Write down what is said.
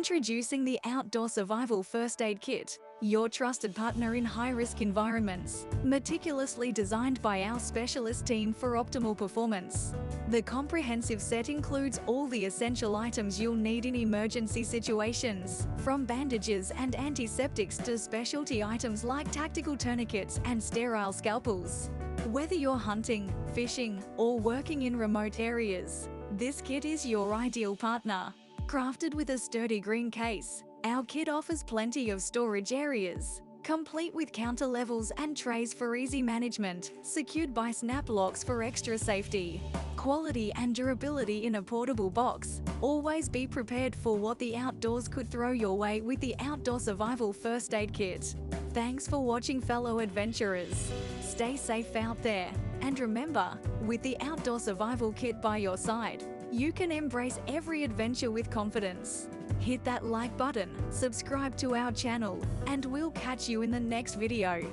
Introducing the Outdoor Survival First Aid Kit, your trusted partner in high-risk environments, meticulously designed by our specialist team for optimal performance. The comprehensive set includes all the essential items you'll need in emergency situations, from bandages and antiseptics to specialty items like tactical tourniquets and sterile scalpels. Whether you're hunting, fishing, or working in remote areas, this kit is your ideal partner. Crafted with a sturdy green case, our kit offers plenty of storage areas, complete with counter levels and trays for easy management, secured by snap locks for extra safety. Quality and durability in a portable box. Always be prepared for what the outdoors could throw your way with the Outdoor Survival First Aid Kit. Thanks for watching, fellow adventurers. Stay safe out there. And remember, with the Outdoor Survival Kit by your side, you can embrace every adventure with confidence. Hit that like button, subscribe to our channel, and we'll catch you in the next video.